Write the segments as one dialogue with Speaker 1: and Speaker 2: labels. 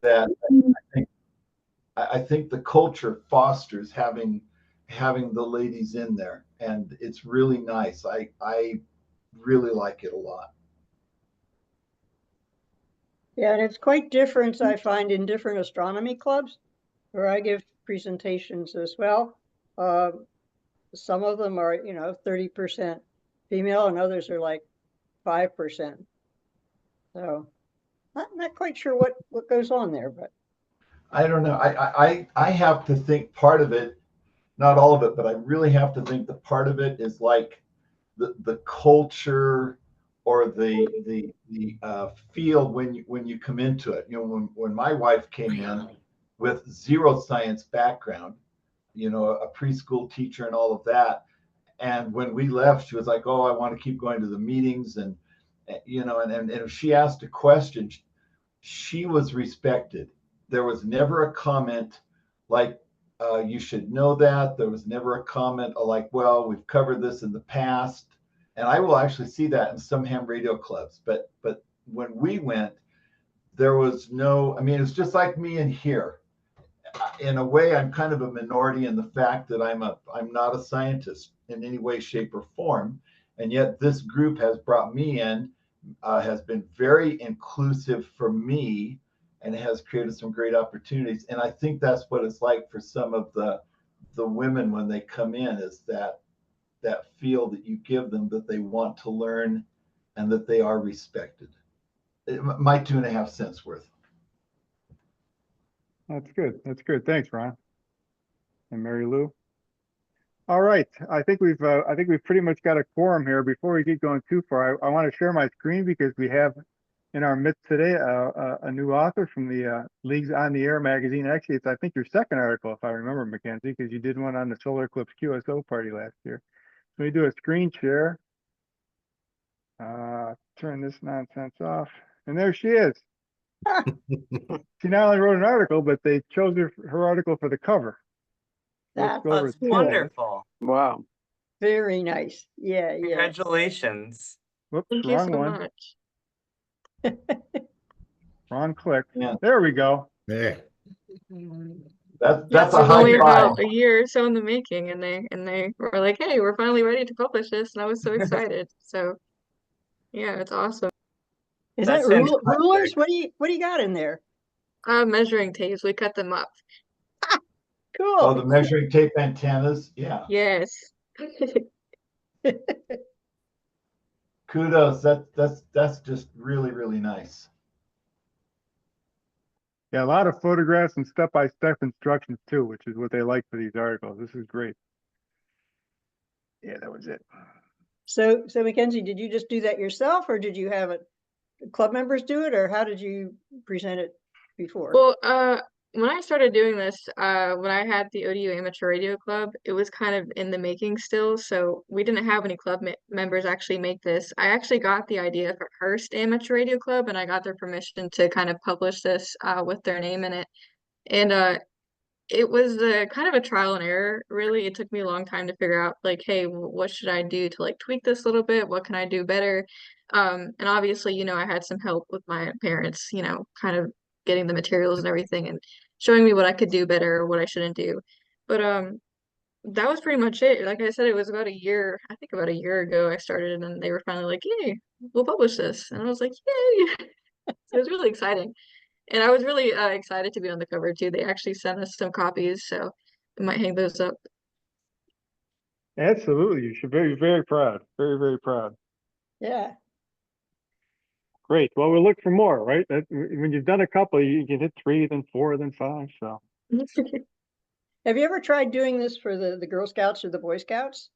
Speaker 1: that I think the culture fosters having the ladies in there, and it's really nice. I really like it a lot.
Speaker 2: Yeah, and it's quite different, I find, in different astronomy clubs where I give presentations as well. Some of them are, 30% female, and others are like 5%. So not quite sure what goes on there, but
Speaker 1: I don't know. I have to think part of it, not all of it, but I really have to think that part of it is like the culture or the feel when you come into it. You know, when my wife came in with zero science background, a preschool teacher and all of that, and when we left, she was like, "Oh, I want to keep going to the meetings," and and if she asked a question, she was respected. There was never a comment like, you should know that. There was never a comment like, well, we've covered this in the past. And I will actually see that in some ham radio clubs. But when we went, there was no, I mean, it's just like me in here. In a way, I'm kind of a minority in the fact that I'm not a scientist in any way, shape, or form. And yet this group has brought me in, has been very inclusive for me, and has created some great opportunities. And I think that's what it's like for some of the women when they come in, is that feel that you give them, that they want to learn and that they are respected. My 2.5 cents worth.
Speaker 3: That's good. That's good. Thanks, Ron. And Mary Lou. All right. I think we've pretty much got a quorum here. Before we get going too far, I want to share my screen because we have in our midst today a new author from the Leagues on the Air magazine. Actually, it's I think your second article, if I remember, Mackenzie, because you did one on the solar eclipse QSO party last year. So we do a screen share. Turn this nonsense off, and there she is. She not only wrote an article, but they chose her article for the cover.
Speaker 2: that's
Speaker 4: Wonderful.
Speaker 5: Wow.
Speaker 2: very nice. Yeah.
Speaker 4: Congratulations.
Speaker 3: Whoops,
Speaker 6: Thank you
Speaker 3: wrong
Speaker 6: so
Speaker 3: one.
Speaker 6: much.
Speaker 3: Wrong click.
Speaker 1: Yeah.
Speaker 3: There we go.
Speaker 7: There.
Speaker 1: That's
Speaker 6: Yeah,
Speaker 1: a
Speaker 6: it was
Speaker 1: high
Speaker 6: only
Speaker 1: five.
Speaker 6: about a year or so in the making, and they were like, "Hey, we're finally ready to publish this," and I was so excited. So yeah, it's awesome.
Speaker 2: Is
Speaker 4: That's
Speaker 2: that rulers?
Speaker 4: fantastic.
Speaker 2: What do you got in there?
Speaker 6: Measuring tapes, we cut them up.
Speaker 2: Cool.
Speaker 1: Oh, the measuring tape antennas. Yeah.
Speaker 6: Yes.
Speaker 1: Kudos. That's just really, really nice.
Speaker 3: Yeah, a lot of photographs and step-by-step instructions too, which is what they like for these articles. This is great. Yeah, that was it.
Speaker 2: So Mackenzie, did you just do that yourself, or did you have club members do it, or how did you present it before?
Speaker 6: Well, when I started doing this, when I had the ODU Amateur Radio Club, it was kind of in the making still, so we didn't have any club members actually make this. I actually got the idea for Hearst Amateur Radio Club, and I got their permission to kind of publish this with their name in it. And it was kind of a trial and error, really. It took me a long time to figure out, like, hey, what should I do to like tweak this a little bit? What can I do better? And obviously, I had some help with my parents, kind of getting the materials and everything and showing me what I could do better or what I shouldn't do. But that was pretty much it. Like I said, it was about a year, I think about a year ago I started, and then they were finally like, "Yay, we'll publish this." And I was like, "Yay." So it was really exciting. And I was really excited to be on the cover too. They actually sent us some copies, so I might hang those up.
Speaker 3: Absolutely. You should be very proud. Very, very proud.
Speaker 2: Yeah.
Speaker 3: Great. Well, we'll look for more, right? When you've done a couple, you can hit 3, then 4, then 5. So
Speaker 2: Have you ever tried doing this for the Girl Scouts or the Boy Scouts?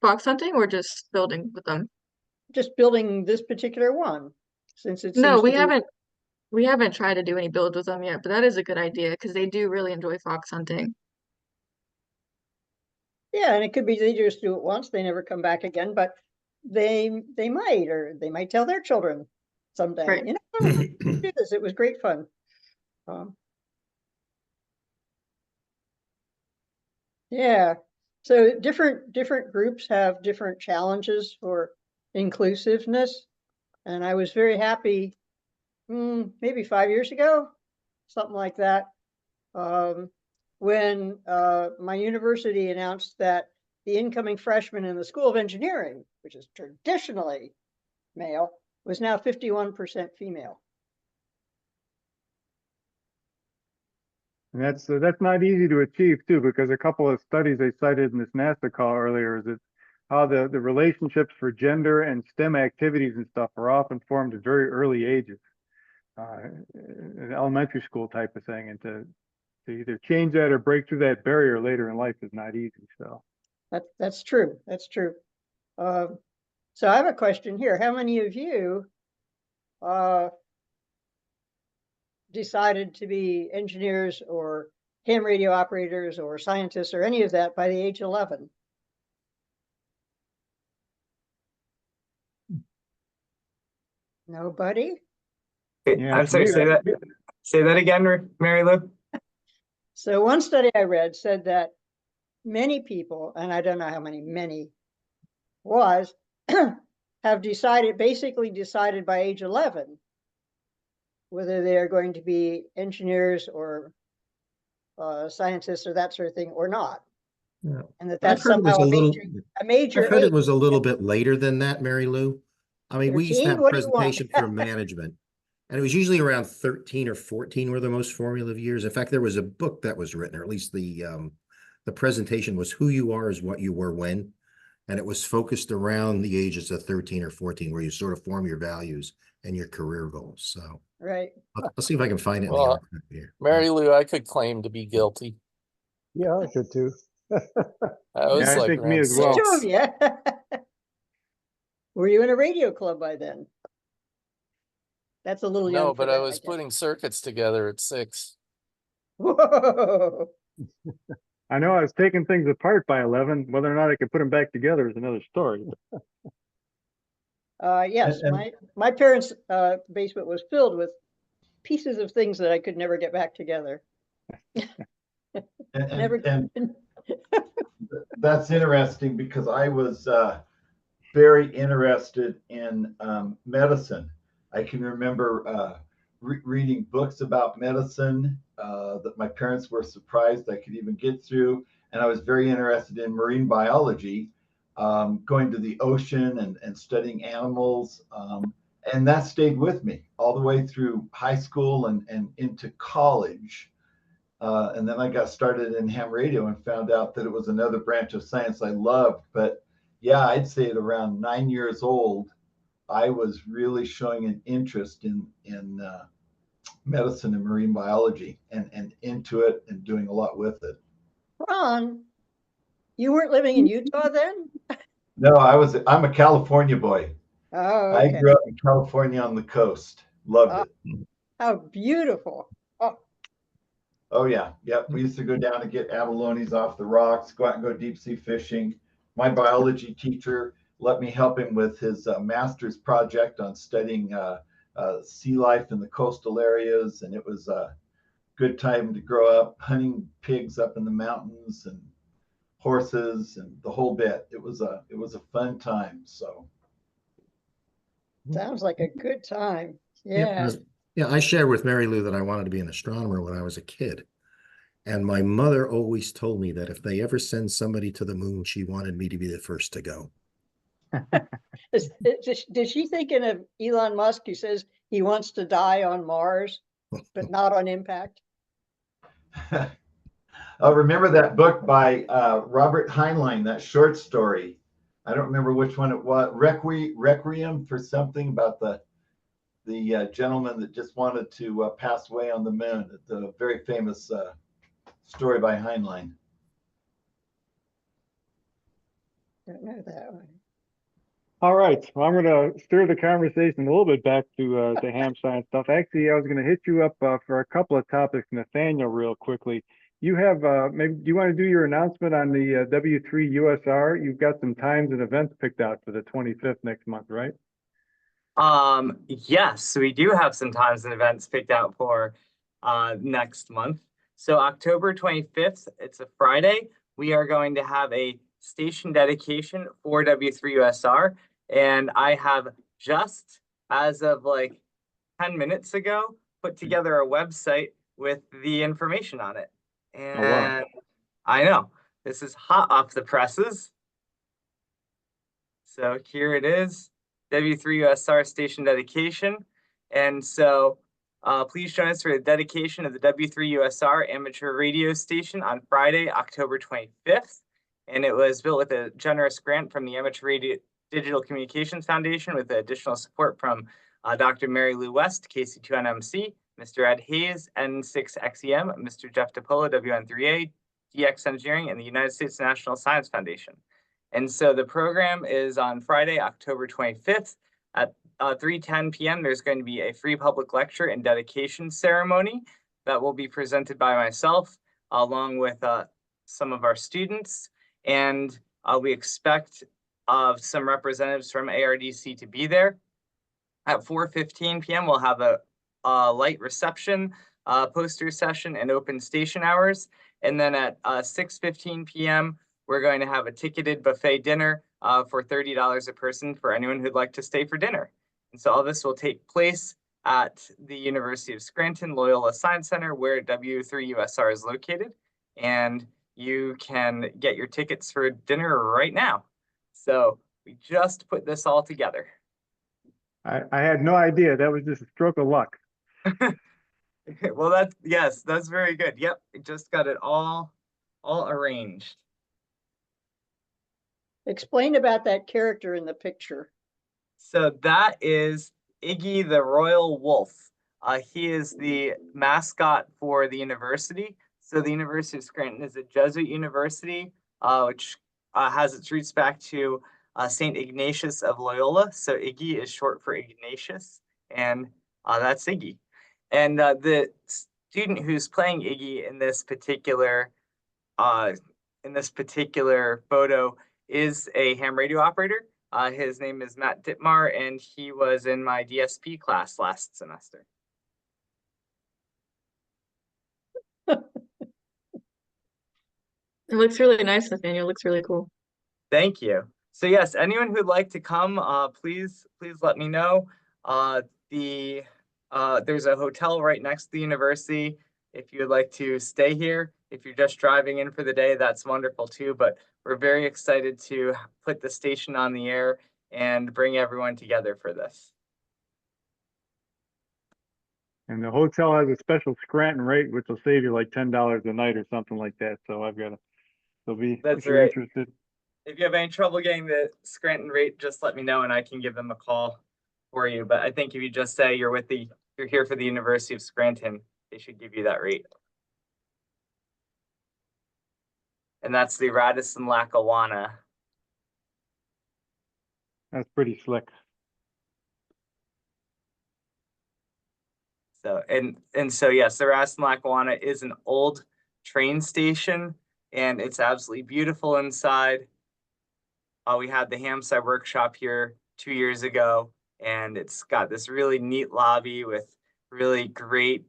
Speaker 6: Fox hunting or just building with them?
Speaker 2: Just building this particular one, since it
Speaker 6: No,
Speaker 2: seems to be.
Speaker 6: We haven't tried to do any builds with them yet, but that is a good idea because they do really enjoy fox hunting.
Speaker 2: Yeah, and it could be they just do it once, they never come back again, but they might, or they might tell their children someday.
Speaker 6: Right.
Speaker 2: Do this. It was great fun. Yeah. So different groups have different challenges for inclusiveness, and I was very happy. Maybe 5 years ago, something like that. When my university announced that the incoming freshman in the School of Engineering, which is traditionally male, was now 51% female.
Speaker 3: And that's not easy to achieve too, because a couple of studies they cited in this NASA call earlier is that how the relationships for gender and STEM activities and stuff are often formed at very early ages, an elementary school type of thing, and to either change that or break through that barrier later in life is not easy. So
Speaker 2: That's true. That's true. So I have a question here. How many of you decided to be engineers or ham radio operators or scientists or any of that by the age of 11? Nobody?
Speaker 3: Yeah,
Speaker 4: I'm sorry,
Speaker 3: me-
Speaker 4: say that again, Mary Lou.
Speaker 2: So one study I read said that many people, and I don't know how many was, have basically decided by age 11 whether they are going to be engineers or scientists or that sort of thing or not.
Speaker 5: Yeah.
Speaker 2: And
Speaker 5: I've
Speaker 2: that's
Speaker 5: heard it was
Speaker 2: somehow a major
Speaker 5: I've heard
Speaker 2: age.
Speaker 5: it was a little bit later than that, Mary Lou. I mean, we used to
Speaker 2: 13?
Speaker 5: have
Speaker 2: What do you want?
Speaker 5: presentation for management, and it was usually around 13 or 14 were the most formative years. In fact, there was a book that was written, or at least the presentation was "Who You Are is What You Were When," and it was focused around the ages of 13 or 14, where you sort of form your values and your career goals. So
Speaker 2: Right.
Speaker 5: I'll see if I can find it in the
Speaker 7: Well,
Speaker 5: archive here.
Speaker 7: Mary Lou, I could claim to be guilty.
Speaker 8: Yeah, I could too.
Speaker 7: I was
Speaker 3: I
Speaker 7: like
Speaker 3: think me
Speaker 7: around
Speaker 3: as well.
Speaker 2: Two of
Speaker 7: 6.
Speaker 2: you. Were you in a radio club by then? That's a little young
Speaker 7: No,
Speaker 2: for
Speaker 7: but I
Speaker 2: that,
Speaker 7: was
Speaker 2: guess.
Speaker 7: putting circuits together at 6.
Speaker 2: Whoa.
Speaker 3: I know I was taking things apart by 11. Whether or not I could put them back together is another story.
Speaker 2: Yes,
Speaker 1: And-
Speaker 2: my parents' basement was filled with pieces of things that I could never get back together. Never.
Speaker 1: And that's interesting because I was very interested in medicine. I can remember reading books about medicine that my parents were surprised I could even get through. And I was very interested in marine biology, going to the ocean and studying animals. And that stayed with me all the way through high school and into college. And then I got started in ham radio and found out that it was another branch of science I loved. But yeah, I'd say at around 9 years old, I was really showing an interest in medicine and marine biology and into it and doing a lot with it.
Speaker 2: Ron, you weren't living in Utah then?
Speaker 1: No, I'm a California boy.
Speaker 2: Oh,
Speaker 1: I
Speaker 2: okay.
Speaker 1: grew up in California on the coast. Loved it.
Speaker 2: How beautiful. Oh,
Speaker 1: Oh yeah. Yep. We used to go down and get abalones off the rocks, go out and go deep sea fishing. My biology teacher let me help him with his master's project on studying sea life in the coastal areas. And it was a good time to grow up hunting pigs up in the mountains and horses and the whole bit. It was a fun time. So
Speaker 2: sounds like a good time.
Speaker 5: Yeah,
Speaker 2: Yeah.
Speaker 5: I shared with Mary Lou that I wanted to be an astronomer when I was a kid. And my mother always told me that if they ever send somebody to the moon, she wanted me to be the first to go.
Speaker 2: Did she thinking of Elon Musk who says he wants to die on Mars, but not on impact?
Speaker 1: I remember that book by Robert Heinlein, that short story. I don't remember which one it was. Requiem for something about the gentleman that just wanted to pass away on the moon. It's a very famous story by Heinlein.
Speaker 2: Don't know that one.
Speaker 3: All right. Well, I'm going to steer the conversation a little bit back to the ham science stuff. Actually, I was going to hit you up for a couple of topics, Nathaniel, real quickly. You have maybe do you want to do your announcement on the W3 USR? You've got some times and events picked out for the 25th next month, right?
Speaker 4: Yes, we do have some times and events picked out for next month. So October 25th, it's a Friday. We are going to have a station dedication for W3USR. And I have just, as of like 10 minutes ago, put together a website with the information on it.
Speaker 3: Oh, wow.
Speaker 4: And I know this is hot off the presses. So here it is, W3USR station dedication. And so please join us for the dedication of the W3USR amateur radio station on Friday, October 25th. And it was built with a generous grant from the Amateur Radio Digital Communications Foundation with additional support from Dr. Mary Lou West, KC2NMC, Mr. Ed Hayes, N6XEM, Mr. Jeff DePolo, WN3A, DX Engineering, and the United States National Science Foundation. And so the program is on Friday, October 25th at 3:10 p.m. There's going to be a free public lecture and dedication ceremony that will be presented by myself along with some of our students. And we expect some representatives from ARDC to be there. At 4:15 p.m., we'll have a light reception, poster session, and open station hours. And then at 6:15 p.m., we're going to have a ticketed buffet dinner for $30 a person for anyone who'd like to stay for dinner. And so all this will take place at the University of Scranton Loyola Science Center, where W3USR is located. And you can get your tickets for dinner right now. So we just put this all together.
Speaker 3: I had no idea. That was just a stroke of luck.
Speaker 4: Well, that's very good. Yep, just got it all arranged.
Speaker 2: Explain about that character in the picture.
Speaker 4: So that is Iggy the Royal Wolf. He is the mascot for the university. So the University of Scranton is a Jesuit university, which has its roots back to St. Ignatius of Loyola. So Iggy is short for Ignatius, and that's Iggy. And the student who's playing Iggy in this particular photo is a ham radio operator. His name is Matt Dittmar, and he was in my DSP class last semester.
Speaker 6: It looks really nice, Nathaniel. It looks really cool.
Speaker 4: Thank you. So yes, anyone who'd like to come, please let me know. There's a hotel right next to the university. If you would like to stay here, if you're just driving in for the day, that's wonderful too. But we're very excited to put the station on the air and bring everyone together for this.
Speaker 3: And the hotel has a special Scranton rate, which will save you like $10 a night or something like that. So I've got to,
Speaker 4: That's
Speaker 3: if you're
Speaker 4: right.
Speaker 3: interested.
Speaker 4: If you have any trouble getting the Scranton rate, just let me know and I can give them a call for you. But I think if you just say you're here for the University of Scranton, they should give you that rate. And that's the Radisson Lackawanna.
Speaker 3: That's pretty slick.
Speaker 4: So so yes, the Radisson Lackawanna is an old train station, and it's absolutely beautiful inside. We had the HamSCI workshop here 2 years ago, and it's got this really neat lobby with really great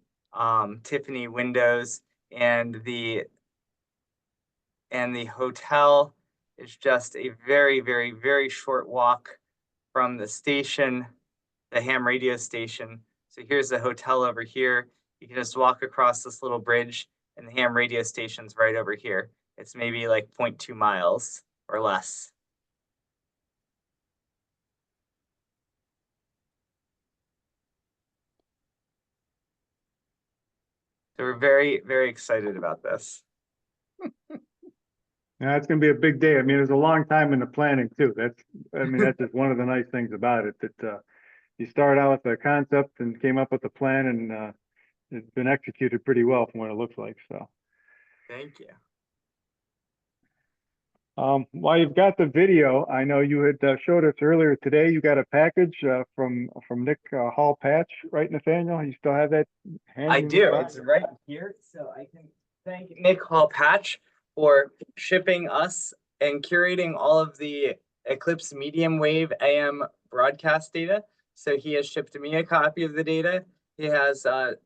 Speaker 4: Tiffany windows, and the hotel is just a very, very, very short walk from the station, the ham radio station. So here's the hotel over here. You can just walk across this little bridge, and the ham radio station's right over here. It's maybe like 0.2 miles or less. So we're very, very excited about this.
Speaker 3: Yeah, it's going to be a big day. I mean, there's a long time in the planning too. That's just one of the nice things about it, that you started out with a concept and came up with a plan, and it's been executed pretty well from what it looks like. So
Speaker 4: Thank you.
Speaker 3: while you've got the video, I know you had showed us earlier today, you got a package from Nick Hall Patch, right, Nathaniel? You still have that handy?
Speaker 4: I do. It's right here. So I can thank Nick Hall Patch for shipping us and curating all of the Eclipse medium wave AM broadcast data. So he has shipped me a copy of the data. He has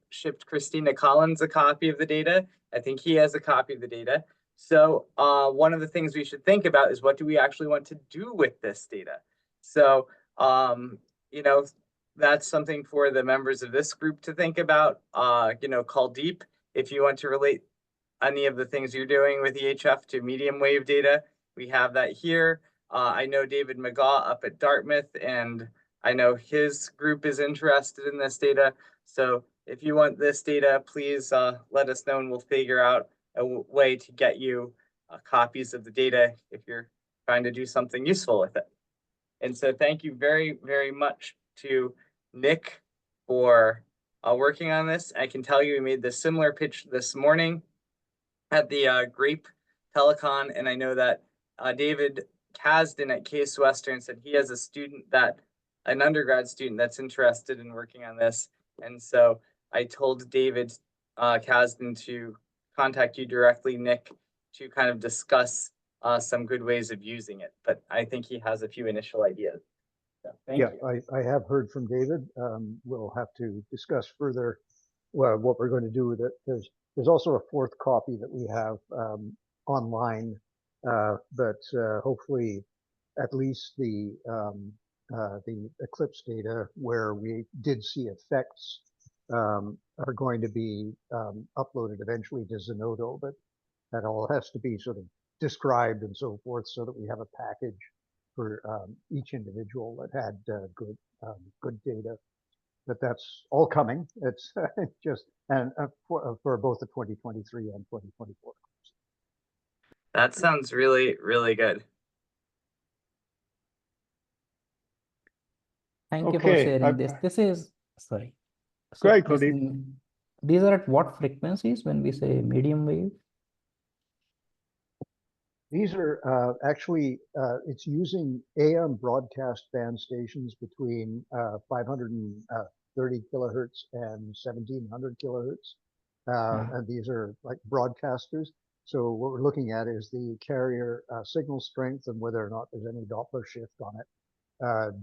Speaker 4: shipped Christina Collins a copy of the data. I think he has a copy of the data. So one of the things we should think about is, what do we actually want to do with this data? So, that's something for the members of this group to think about. Call deep if you want to relate any of the things you're doing with EHF to medium wave data. We have that here. I know David McGaw up at Dartmouth, and I know his group is interested in this data. So if you want this data, please let us know and we'll figure out a way to get you copies of the data if you're trying to do something useful with it. And so thank you very, very much to Nick for working on this. I can tell you we made this similar pitch this morning at the Grape Telecon, and I know that David Kasdan at Case Western said he has an undergrad student that's interested in working on this. And so I told David Kasdan to contact you directly, Nick, to kind of discuss some good ways of using it. But I think he has a few initial ideas. So thank you.
Speaker 8: I have heard from David. We'll have to discuss further what we're going to do with it. There's also a fourth copy that we have online, but hopefully at least the eclipse data where we did see effects are going to be uploaded eventually to Zenodo, but that all has to be sort of described and so forth so that we have a package for each individual that had good data. But that's all coming. It's just for both the 2023 and 2024.
Speaker 4: That sounds really, really good.
Speaker 9: Thank you for
Speaker 3: Okay,
Speaker 9: sharing this. This is, sorry.
Speaker 3: Go ahead,
Speaker 9: this-
Speaker 3: Kuldeep.
Speaker 9: these are at what frequencies when we say medium wave?
Speaker 8: These are actually, it's using AM broadcast band stations between 530 kilohertz and 1700 kilohertz. And these are like broadcasters. So what we're looking at is the carrier signal strength and whether or not there's any Doppler shift on it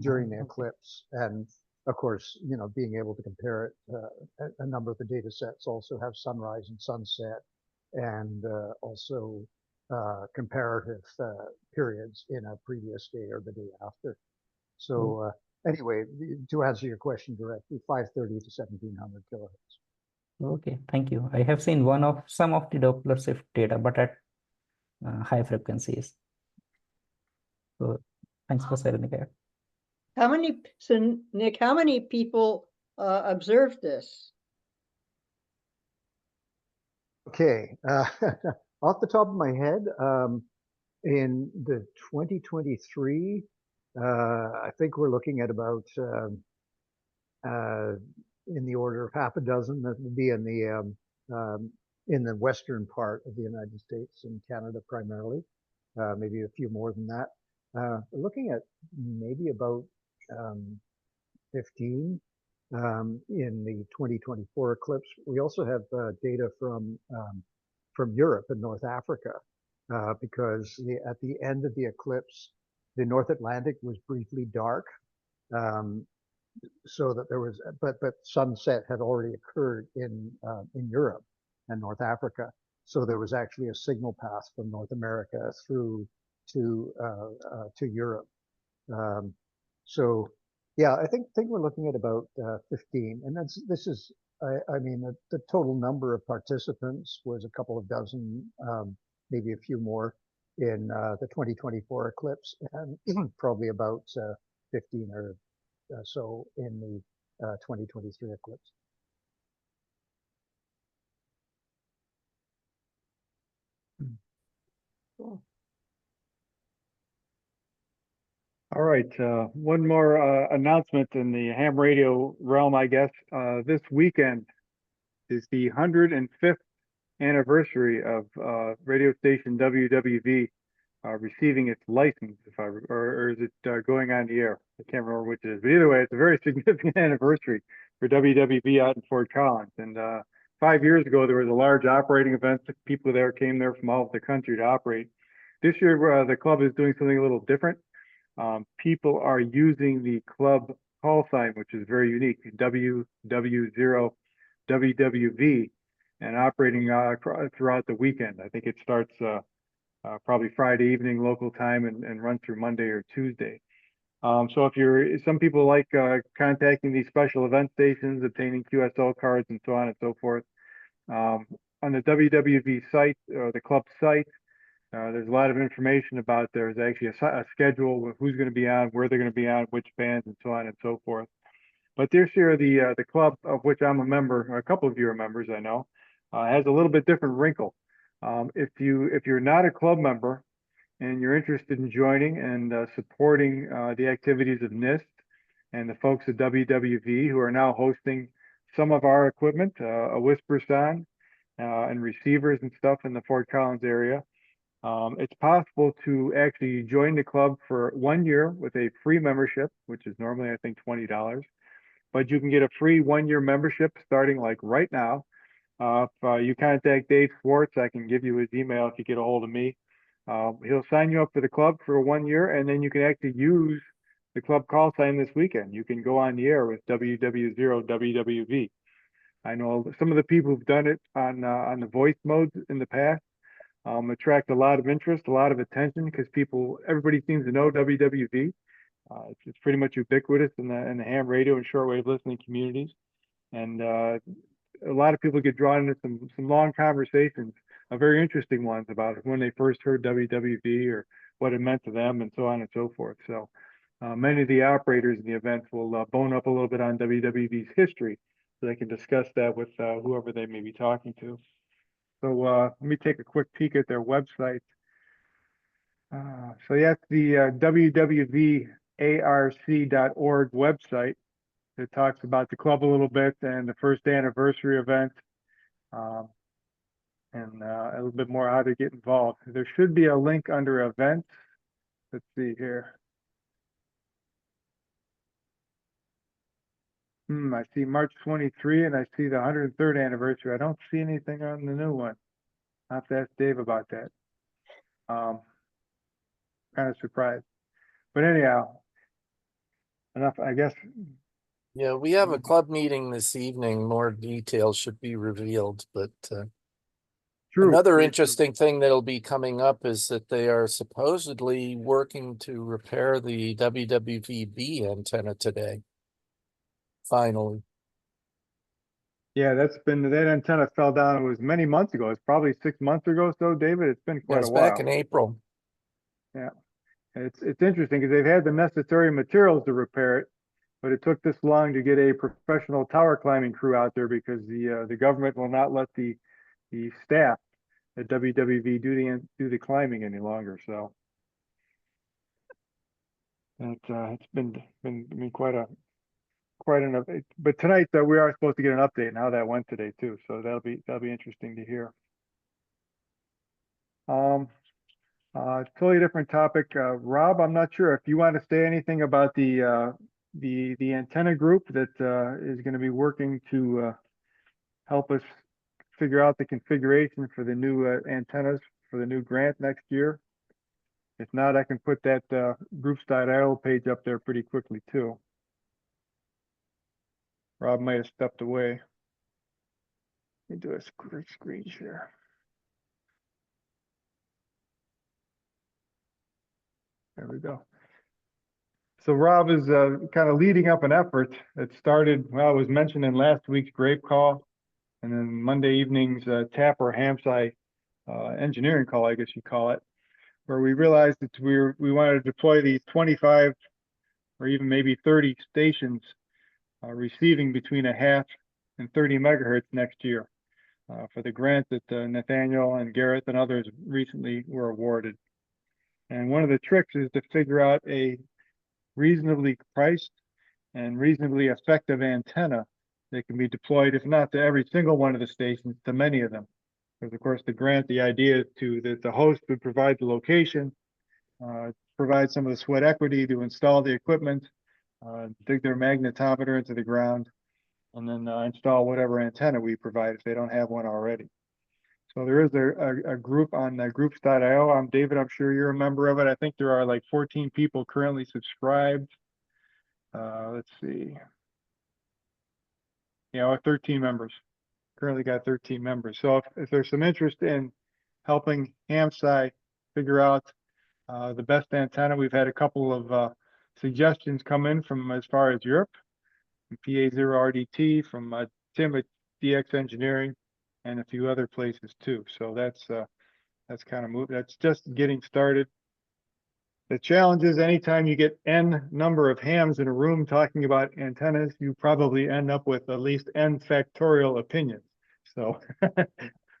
Speaker 8: during the eclipse. And of course, being able to compare it, a number of the data sets also have sunrise and sunset, and also comparative periods in a previous day or the day after. So anyway, to answer your question directly, 530 to 1700 kilohertz.
Speaker 9: Okay, thank you. I have seen some of the Doppler shift data, but at high frequencies. So thanks for sharing that.
Speaker 2: Nick, how many people observed this?
Speaker 8: Okay, off the top of my head, in the 2023, I think we're looking at about in the order of half a dozen that would be in the western part of the United States and Canada primarily, maybe a few more than that. We're looking at maybe about 15 in the 2024 eclipse. We also have data from Europe and North Africa, because at the end of the eclipse, the North Atlantic was briefly dark, so that there was, but sunset had already occurred in Europe and North Africa. So there was actually a signal path from North America through to Europe. So yeah, I think we're looking at about 15, and this is I mean the total number of participants was a couple of dozen, maybe a few more in the 2024 eclipse, and probably about 15 or so in the 2023 eclipse.
Speaker 2: Cool.
Speaker 3: All right, one more announcement in the ham radio realm, I guess. This weekend is the 105th anniversary of radio station WWV receiving its license, or is it going on the air? I can't remember which it is, but either way, it's a very significant anniversary for WWV out in Fort Collins. And 5 years ago, there was a large operating event. People there came there from all over the country to operate. This year, the club is doing something a little different. People are using the club call sign, which is very unique, WW0 WWV, and operating throughout the weekend. I think it starts probably Friday evening local time and run through Monday or Tuesday. So if some people like contacting these special event stations, obtaining QSL cards and so on and so forth. On the WWV site, or the club site, there's a lot of information about, there's actually a schedule with who's going to be on, where they're going to be on, which bands and so on and so forth. But this year, the club of which I'm a member, a couple of you are members, I know, has a little bit different wrinkle. If you're not a club member and you're interested in joining and supporting the activities of NIST and the folks at WWV, who are now hosting some of our equipment, a whisper sound and receivers and stuff in the Fort Collins area, it's possible to actually join the club for 1 year with a free membership, which is normally, I think, $20. But you can get a free 1 year membership starting like right now. If you contact Dave Schwartz, I can give you his email if you get a hold of me. He'll sign you up for the club for 1 year, and then you can actually use the club call sign this weekend. You can go on the air with WW0WWV. I know some of the people who've done it on the voice modes in the past attract a lot of interest, a lot of attention, because everybody seems to know WWV. It's pretty much ubiquitous in the ham radio and shortwave listening communities, and a lot of people get drawn into some long conversations, very interesting ones about when they first heard WWV or what it meant to them, and so on and so forth. So many of the operators in the events will bone up a little bit on WWV's history, so they can discuss that with whoever they may be talking to. So let me take a quick peek at their website. So that's the wwwarc.org website. It talks about the club a little bit and the first anniversary event, and a little bit more how to get involved. There should be a link under events. Let's see here. I see March 23 and I see the 103rd anniversary. I don't see anything on the new one. I'll have to ask Dave about that. Kind of surprised. But anyhow, enough, I guess.
Speaker 7: Yeah, we have a club meeting this evening. More details should be revealed, but
Speaker 3: True.
Speaker 7: another interesting thing that'll be coming up is that they are supposedly working to repair the WWVB antenna today. Finally.
Speaker 3: Yeah, that antenna fell down. It was many months ago. It's probably 6 months ago. So David, it's been quite a while.
Speaker 7: Back in April.
Speaker 3: Yeah, it's interesting because they've had the necessary materials to repair it, but it took this long to get a professional tower climbing crew out there because the government will not let the staff at WWV do the climbing any longer. So it's been quite enough. But tonight we are supposed to get an update on how that went today too. So that'll be interesting to hear. Totally different topic. Rob, I'm not sure if you want to say anything about the antenna group that is going to be working to help us figure out the configuration for the new antennas for the new grant next year. If not, I can put that groups.io page up there pretty quickly too. Rob might have stepped away. Let me do a screen share. There we go. So Rob is kind of leading up an effort that started, well, it was mentioned in last week's Grape Call, and then Monday evening's TAP or HamSCI engineering call, I guess you call it, where we realized that we wanted to deploy these 25 or even maybe 30 stations receiving between 0.5 and 30 megahertz next year for the grant that Nathaniel and Gareth and others recently were awarded. And one of the tricks is to figure out a reasonably priced and reasonably effective antenna that can be deployed, if not to every single one of the stations, to many of them. Because of course the grant, the idea is that the host would provide the location, provide some of the sweat equity to install the equipment, dig their magnetometer into the ground, and then install whatever antenna we provide if they don't have one already. So there is a group on groups.io. I'm David, I'm sure you're a member of it. I think there are like 14 people currently subscribed. Let's see. Yeah, 13 members. Currently got 13 members. So if there's some interest in helping HamSCI figure out the best antenna, we've had a couple of suggestions come in from as far as Europe, from PA0RDT, from Tim at DX Engineering, and a few other places too. So that's kind of that's just getting started. The challenge is anytime you get N number of hams in a room talking about antennas, you probably end up with at least N factorial opinions. So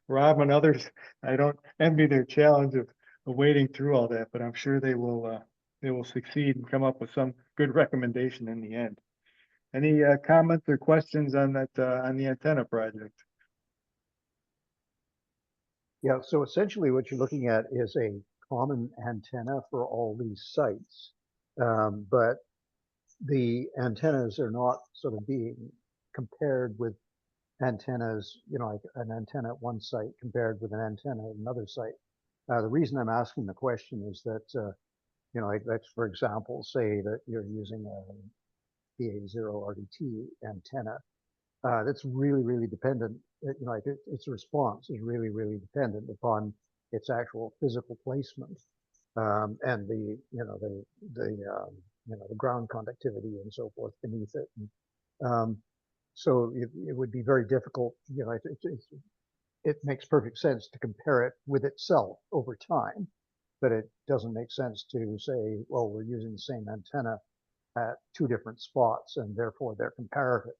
Speaker 3: Rob and others, I don't envy their challenge of wading through all that, but I'm sure they will succeed and come up with some good recommendation in the end. Any comments or questions on that on the antenna project?
Speaker 8: Yeah, so essentially what you're looking at is a common antenna for all these sites. But the antennas are not sort of being compared with antennas, like an antenna at one site compared with an antenna at another site. The reason I'm asking the question is that, let's, for example, say that you're using a PA0RDT antenna. That's really, really dependent. Its response is really, really dependent upon its actual physical placement and the ground conductivity and so forth beneath it. And, so it would be very difficult. It makes perfect sense to compare it with itself over time, but it doesn't make sense to say, well, we're using the same antenna at two different spots and therefore they're comparative.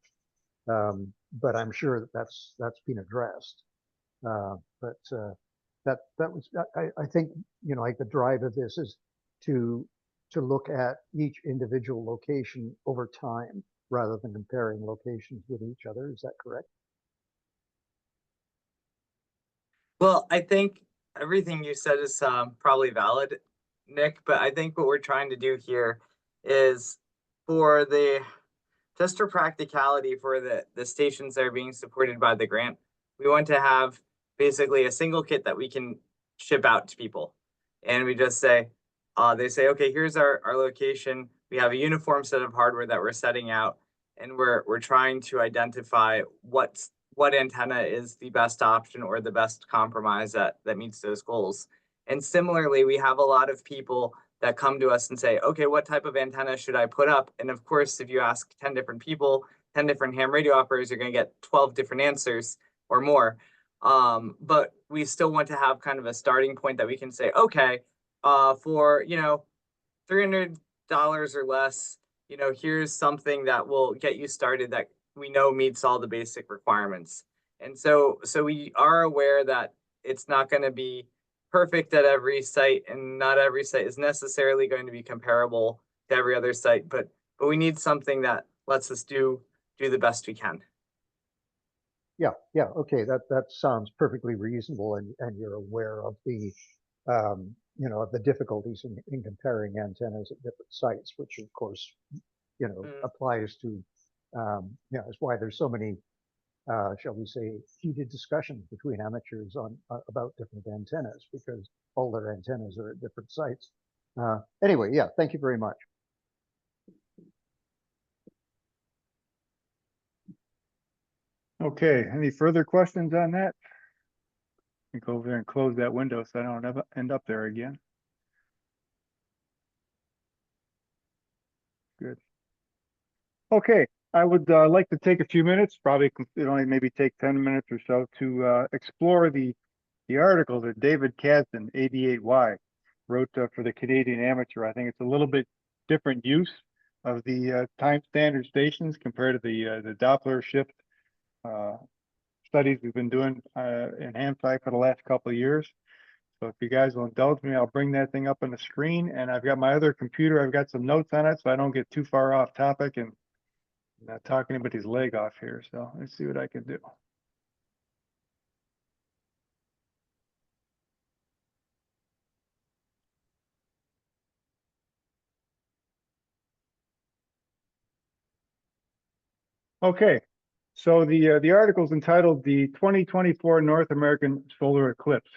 Speaker 8: But I'm sure that that's been addressed. That was, I think, like the drive of this is to look at each individual location over time rather than comparing locations with each other. Is that correct?
Speaker 4: Well, I think everything you said is probably valid, Nick, but I think what we're trying to do here is just for practicality for the stations that are being supported by the grant, we want to have basically a single kit that we can ship out to people. And we just say, they say, okay, here's our location. We have a uniform set of hardware that we're setting out, and we're trying to identify what antenna is the best option or the best compromise that meets those goals. And similarly, we have a lot of people that come to us and say, okay, what type of antenna should I put up? And of course, if you ask 10 different people, 10 different ham radio operators, you're going to get 12 different answers or more. But we still want to have kind of a starting point that we can say, okay, for, $300 or less, here's something that will get you started that we know meets all the basic requirements. And so we are aware that it's not going to be perfect at every site, and not every site is necessarily going to be comparable to every other site, but we need something that lets us do the best we can.
Speaker 8: Yeah, okay, that sounds perfectly reasonable, and you're aware of the of the difficulties in comparing antennas at different sites, which of course applies to it's why there's so many shall we say, heated discussions between amateurs on about different antennas, because all their antennas are at different sites. Anyway, yeah, thank you very much.
Speaker 3: Okay, any further questions on that? I can go over there and close that window so I don't ever end up there again. Good. Okay, I would like to take a few minutes, probably only maybe take 10 minutes or so, to explore the article that David Kasdan, 88Y, wrote for the Canadian Amateur. I think it's a little bit different use of the time standard stations compared to the Doppler shift studies we've been doing in HamSCIence for the last couple of years. So if you guys will indulge me, I'll bring that thing up on the screen, and I've got my other computer. I've got some notes on it so I don't get too far off topic and not talking anybody's leg off here. So let's see what I can do. Okay, so the article is entitled "The 2024 North American Solar Eclipse: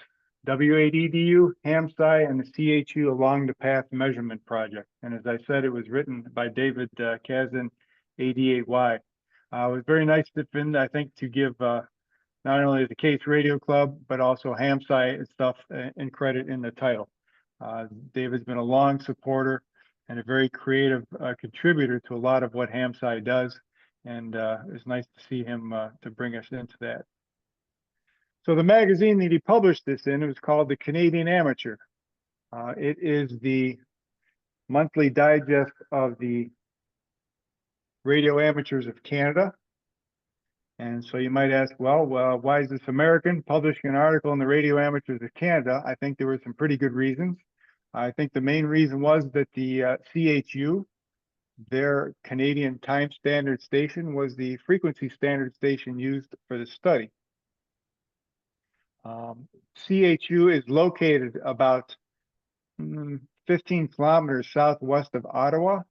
Speaker 3: WADDU, HamSCI, and the CHU Along the Path Measurement Project." And as I said, it was written by David Kasdan, 88Y. It was very nice to Finn, I think, to give not only the Case Radio Club, but also HamSCI and stuff and credit in the title. David's been a long supporter, and a very creative contributor to a lot of what HamSci does. And it's nice to see him to bring us into that. So the magazine that he published this in, it was called The Canadian Amateur. It is the monthly digest of the radio amateurs of Canada. And so you might ask, well, why is this American publishing an article in the Radio Amateurs of Canada? I think there were some pretty good reasons. I think the main reason was that the CHU, their Canadian Time Standard Station, was the frequency standard station used for the study. CHU is located about 15 kilometers southwest of Ottawa. Let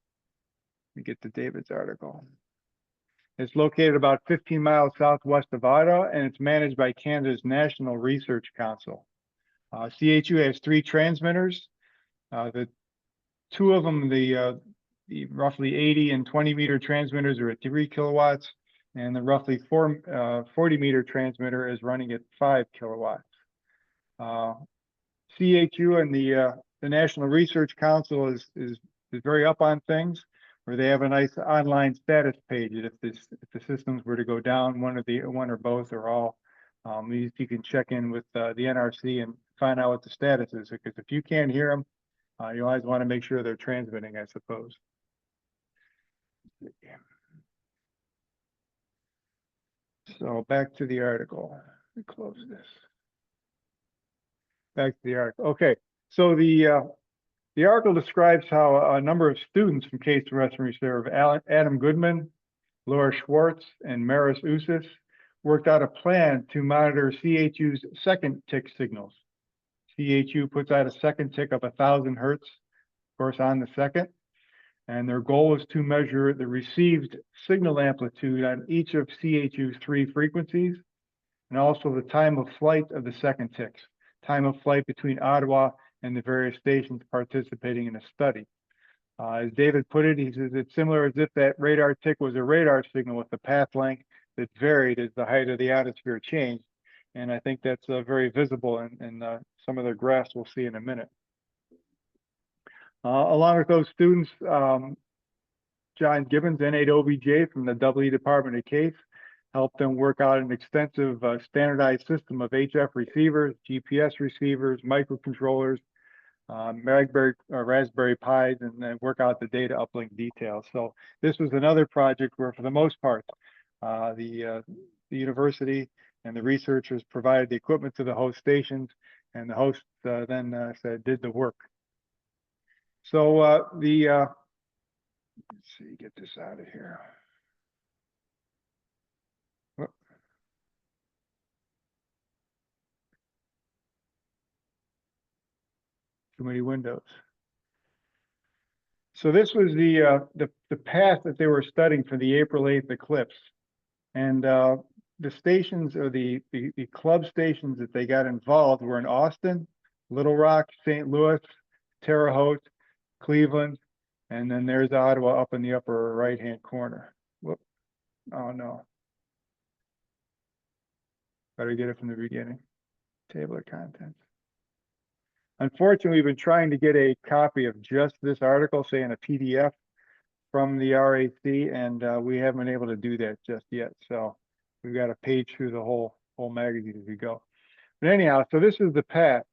Speaker 3: me get to David's article. It's located about 15 miles southwest of Ottawa, and it's managed by Canada's National Research Council. CHU has 3 transmitters. The 2 of them, the roughly 80 and 20 meter transmitters, are at 3 kilowatts, and the roughly 40 meter transmitter is running at 5 kilowatts. CHU and the National Research Council is very up on things, where they have a nice online status page. If the systems were to go down, one or both or all, you can check in with the NRC and find out what the status is. Because if you can't hear them, you always want to make sure they're transmitting, I suppose. So back to the article. Let me close this. Back to the article. Okay, so the article describes how a number of students from Case Western Reserve, Adam Goodman, Laura Schwartz, and Maris Usis, worked out a plan to monitor CHU's second tick signals. CHU puts out a second tick of 1,000 hertz, of course, on the second, and their goal is to measure the received signal amplitude on each of CHU's 3 frequencies, and also the time of flight of the second ticks, time of flight between Ottawa and the various stations participating in the study. As David put it, he says it's similar as if that radar tick was a radar signal with a path length that varied as the height of the atmosphere changed. And I think that's very visible in some of the graphs we'll see in a minute. Along with those students, John Gibbons, N8OBJ from the WE Department of Case, helped them work out an extensive standardized system of HF receivers, GPS receivers, microcontrollers, Raspberry Pis, and then work out the data uplink details. So this was another project where, for the most part, the university and the researchers provided the equipment to the host stations, and the hosts then did the work. So let's see, get this out of here. Whoop. Too many windows. So this was the path that they were studying for the April 8th eclipse, and the stations, or the club stations that they got involved, were in Austin, Little Rock, St. Louis, Terre Haute, Cleveland, and then there's Ottawa up in the upper right-hand corner. Whoop. Oh no. Better get it from the beginning. Table of contents. Unfortunately, we've been trying to get a copy of just this article, say in a PDF, from the RAC, and we haven't been able to do that just yet. So we've got to page through the whole magazine as we go. But anyhow, so this is the path.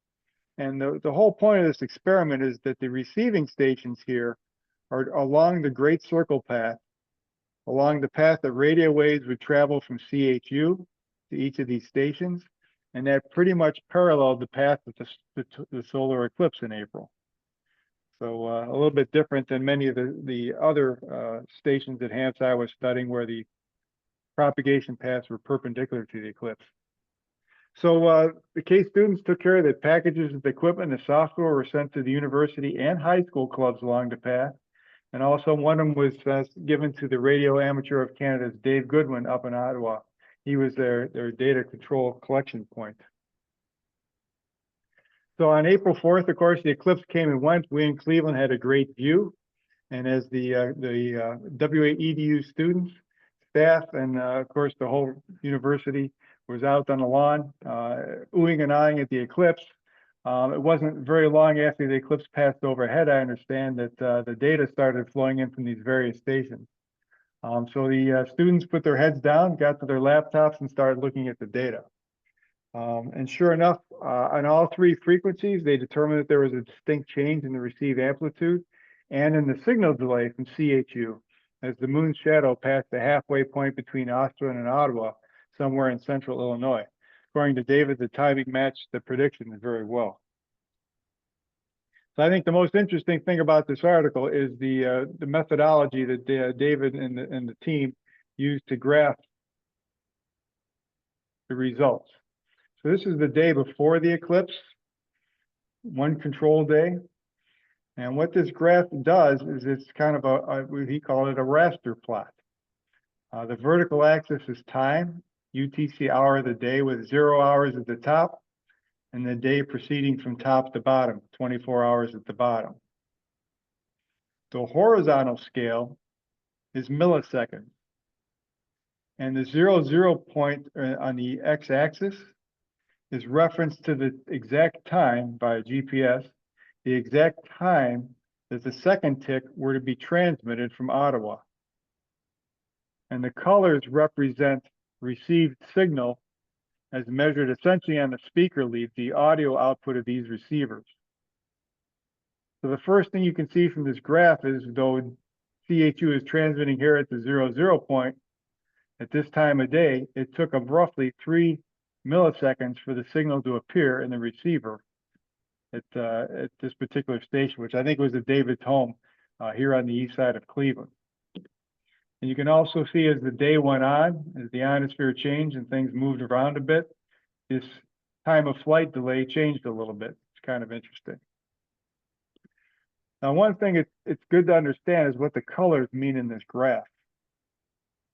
Speaker 3: And the whole point of this experiment is that the receiving stations here are along the Great Circle path, along the path that radio waves would travel from CHU to each of these stations. And that pretty much paralleled the path of the solar eclipse in April. So a little bit different than many of the other stations that HamSCI was studying, where the propagation paths were perpendicular to the eclipse. So the Case students took care of the packages of the equipment and the software were sent to the university and high school clubs along the path. And also one of them was given to the Radio Amateur of Canada's Dave Goodwin up in Ottawa. He was their data control collection point. So on April 4th, of course, the eclipse came and went. We in Cleveland had a great view. And as the WA-EDU students, staff, and of course the whole university was out on the lawn, oohing and eyeing at the eclipse, It wasn't very long after the eclipse passed overhead, I understand, that the data started flowing in from these various stations. So the students put their heads down, got to their laptops, and started looking at the data. And sure enough, on all three frequencies, they determined that there was a distinct change in the received amplitude and in the signal delay from CHU as the moon's shadow passed the halfway point between Ostland and Ottawa, somewhere in central Illinois. According to David, the timing matched the prediction very well. So I think the most interesting thing about this article is the methodology that David and the team used to graph the results. So this is the day before the eclipse, one control day. And what this graph does is it's kind of he called it a raster plot. The vertical axis is time, UTC hour of the day with 0 hours at the top, and the day proceeding from top to bottom, 24 hours at the bottom. The horizontal scale is milliseconds. And the 0 point on the x-axis is reference to the exact time by GPS, the exact time that the second tick were to be transmitted from Ottawa. And the colors represent received signal as measured essentially on the speaker lead, the audio output of these receivers. So the first thing you can see from this graph is though CHU is transmitting here at the 0 point, at this time of day, it took roughly 3 milliseconds for the signal to appear in the receiver at this particular station, which I think was at David's home here on the east side of Cleveland. And you can also see as the day went on, as the ionosphere changed and things moved around a bit, this time of flight delay changed a little bit. It's kind of interesting. Now, one thing it's good to understand is what the colors mean in this graph.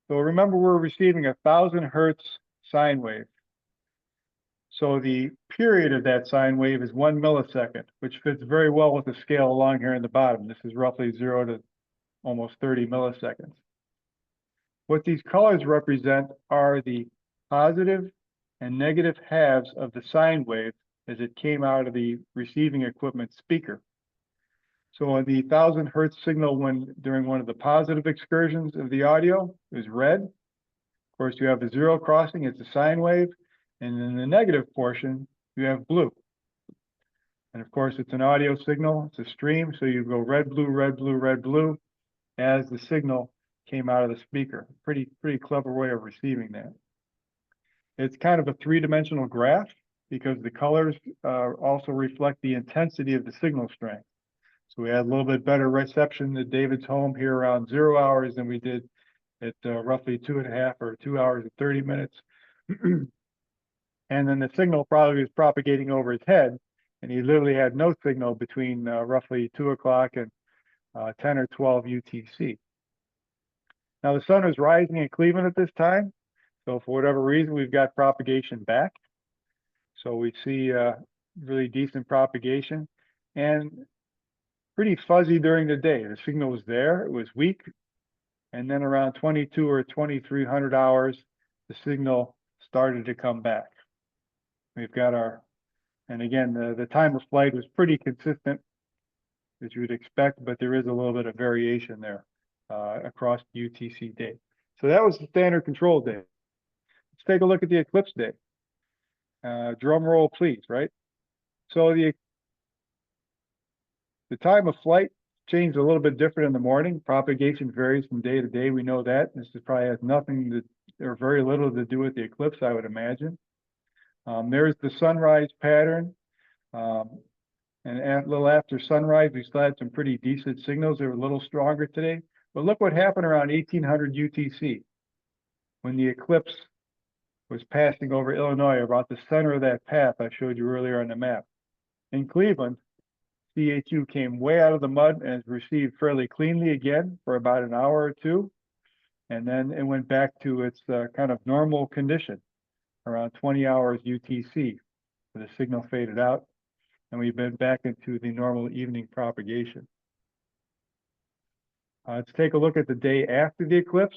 Speaker 3: So remember, we're receiving 1,000 hertz sine wave. So the period of that sine wave is 1 millisecond, which fits very well with the scale along here in the bottom. This is roughly 0 to almost 30 milliseconds. What these colors represent are the positive and negative halves of the sine wave as it came out of the receiving equipment speaker. So on the 1,000 hertz signal during one of the positive excursions of the audio is red. Of course, you have the 0 crossing, it's a sine wave. And in the negative portion, you have blue. And of course, it's an audio signal, it's a stream. So you go red, blue, red, blue, red, blue as the signal came out of the speaker. Pretty clever way of receiving that. It's kind of a three-dimensional graph because the colors also reflect the intensity of the signal strength. So we had a little bit better reception at David's home here around 0 hours than we did at roughly 2.5 or 2 hours and 30 minutes. And then the signal probably was propagating over his head, and he literally had no signal between roughly 2 o'clock and 10 or 12 UTC. Now the sun is rising in Cleveland at this time, so for whatever reason, we've got propagation back. So we see really decent propagation and pretty fuzzy during the day. The signal was there, it was weak, and then around 22 or 2300 hours, the signal started to come back. We've got and again, the time of flight was pretty consistent as you would expect, but there is a little bit of variation there across the UTC day. So that was the standard control day. Let's take a look at the eclipse day. Drum roll, please, right? So the time of flight changed a little bit different in the morning. Propagation varies from day to day. We know that. This probably has nothing or very little to do with the eclipse, I would imagine. There's the sunrise pattern. And a little after sunrise, we still had some pretty decent signals. They were a little stronger today. But look what happened around 1800 UTC when the eclipse was passing over Illinois, about the center of that path I showed you earlier on the map. In Cleveland, CHU came way out of the mud and is received fairly cleanly again for about an hour or two. And then it went back to its kind of normal condition around 20 hours UTC, where the signal faded out. And we've been back into the normal evening propagation. Let's take a look at the day after the eclipse.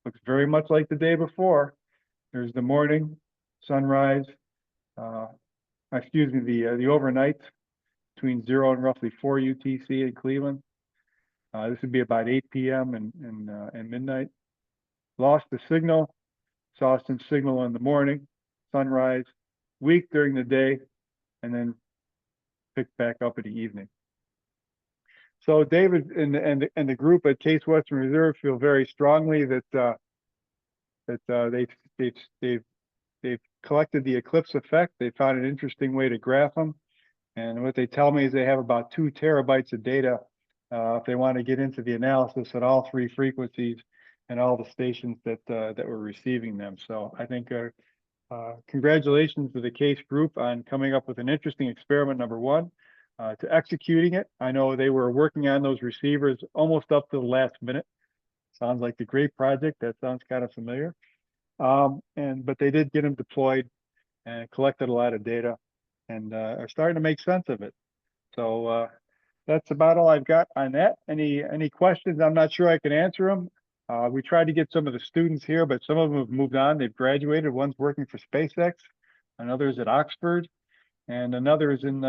Speaker 3: Looks very much like the day before. There's the morning, sunrise, kind excuse me, the overnight between 0 and roughly 4 UTC in Cleveland. This would be about 8 p.m. and midnight. Lost the signal, saw some signal in the morning, sunrise, weak during the day, and then picked back up in the evening. So David and the group at Case Western Reserve feel very strongly that they've collected the eclipse effect. They found an interesting way to graph them, and what they tell me is they have about 2 terabytes of data if they want to get into the analysis at all 3 frequencies and all the stations that were receiving them. So I think congratulations to the Case group on coming up with an interesting experiment, number one, to executing it. I know they were working on those receivers almost up to the last minute. Sounds like a great project. That sounds kind of familiar. But they did get them deployed and collected a lot of data and are starting to make sense of it. So that's about all I've got on that. Any questions? I'm not sure I can answer them. We tried to get some of the students here, but some of them have moved on. They've graduated. One's working for SpaceX, another's at Oxford, and another is in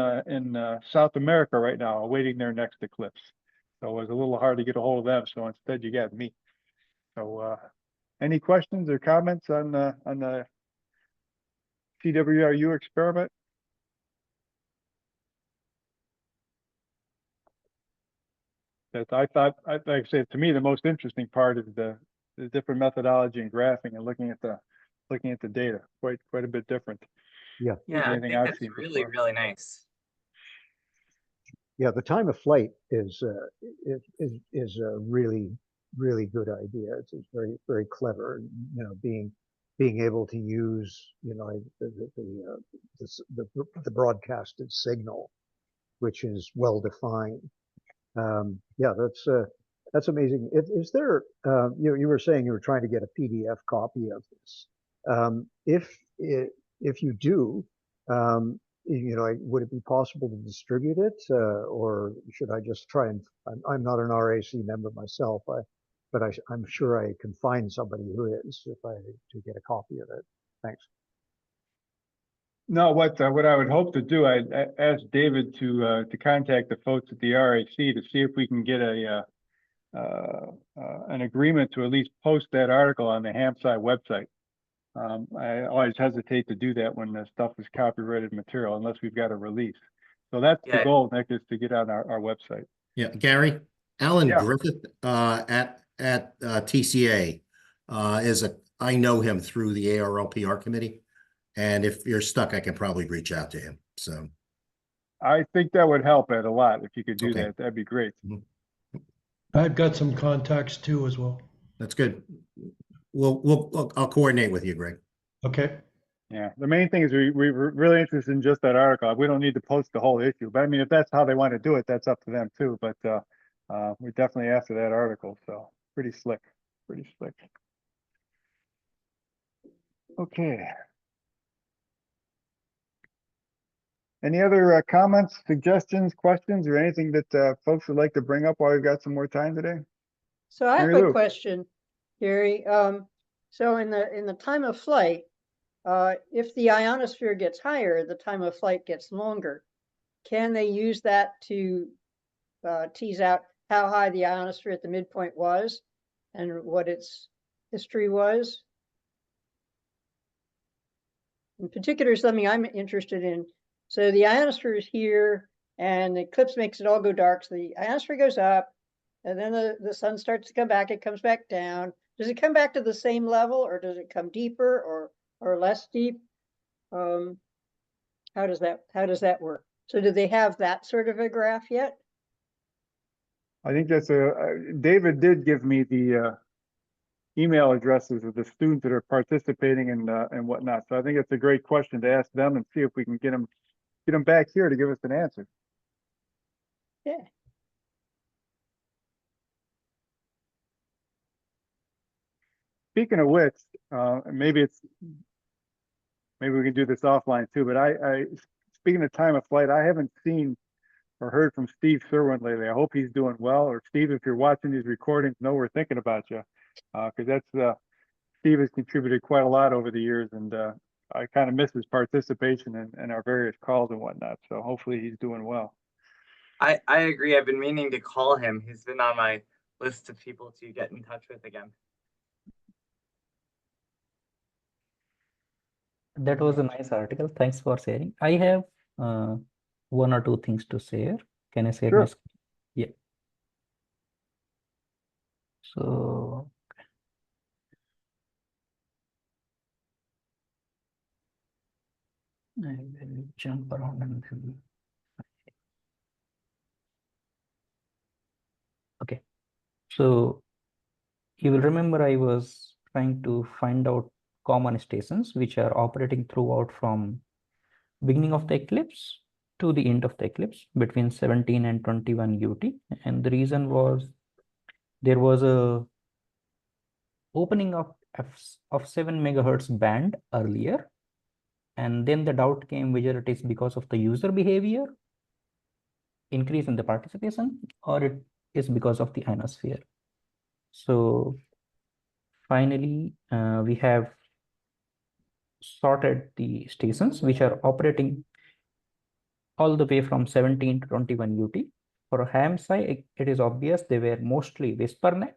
Speaker 3: South America right now, awaiting their next eclipse. So it was a little hard to get a hold of them. So instead, you got me. So any questions or comments on the CWRU experiment? That I thought, like I said, to me, the most interesting part is the different methodology and graphing and looking at the data. Quite a bit different.
Speaker 8: Yeah.
Speaker 4: Yeah, I
Speaker 3: Anything
Speaker 4: think
Speaker 3: I've
Speaker 4: that's
Speaker 3: seen
Speaker 4: really,
Speaker 3: before.
Speaker 4: really nice.
Speaker 8: Yeah, the time of flight is a really good idea. It's very, very clever. You know, being able to use, you know, the broadcasted signal, which is well defined. Yeah, that's amazing. Is there, you were saying you were trying to get a PDF copy of this. If you do, you know, would it be possible to distribute it, or should I just try and? I'm not an RAC member myself, but I'm sure I can find somebody who is if I to get a copy of it. Thanks.
Speaker 3: No, what I would hope to do, I asked David to contact the folks at the RAC to see if we can get an agreement to at least post that article on the HamSCI website. I always hesitate to do that when the stuff is copyrighted material unless we've got a release. So that's the goal, Nick, is to get on our website.
Speaker 5: Yeah, Gary, Alan
Speaker 3: Yeah.
Speaker 5: Griffith at TCA I know him through the ARLPR committee, and if you're stuck, I can probably reach out to him. So
Speaker 3: I think that would help Ed a lot if you could do
Speaker 5: Okay.
Speaker 3: that. That'd be great.
Speaker 10: I've got some contacts too as well.
Speaker 5: that's good. I'll coordinate with you, Greg.
Speaker 10: Okay.
Speaker 3: Yeah, the main thing is we're really interested in just that article. We don't need to post the whole issue, but I mean, if that's how they want to do it, that's up to them too. But we're definitely after that article, so pretty slick. Okay. Any other comments, suggestions, questions, or anything that folks would like to bring up while we've got some more time today?
Speaker 2: So I have
Speaker 3: Mary
Speaker 2: a
Speaker 3: Lou.
Speaker 2: question, Gary. So in the time of flight, if the ionosphere gets higher, the time of flight gets longer. Can they use that to tease out how high the ionosphere at the midpoint was and what its history was? In particular, something I'm interested in. So the ionosphere is here and the eclipse makes it all go dark. So the ionosphere goes up and then the sun starts to come back. It comes back down. Does it come back to the same level or does it come deeper or less deep? How does that work? So do they have that sort of a graph yet?
Speaker 3: I think that's David did give me the email addresses of the students that are participating and whatnot. So I think it's a great question to ask them and see if we can get them back here to give us an answer.
Speaker 2: Yeah.
Speaker 3: Speaking of which, maybe we can do this offline too, but speaking of time of flight, I haven't seen or heard from Steve Serwin lately. I hope he's doing well. Or Steve, if you're watching these recordings, know we're thinking about you. Because Steve has contributed quite a lot over the years, and I kind of miss his participation in our various calls and whatnot. So hopefully he's doing well.
Speaker 4: I agree. I've been meaning to call him. He's been on my list of people to get in touch with again.
Speaker 9: That was a nice article. Thanks for sharing. I have one or two things to share. Can I share my
Speaker 3: Sure.
Speaker 9: screen? Yeah. So I will jump around and then. Okay. So you will remember I was trying to find out common stations which are operating throughout from beginning of the eclipse to the end of the eclipse between 17 and 21 UT. And the reason was there was a opening of 7 megahertz band earlier. And then the doubt came whether it is because of the user behavior, increase in the participation, or it is because of the ionosphere. So finally, we have sorted the stations which are operating all the way from 17 to 21 UT. For HamSCI, it is obvious they were mostly WhisperNet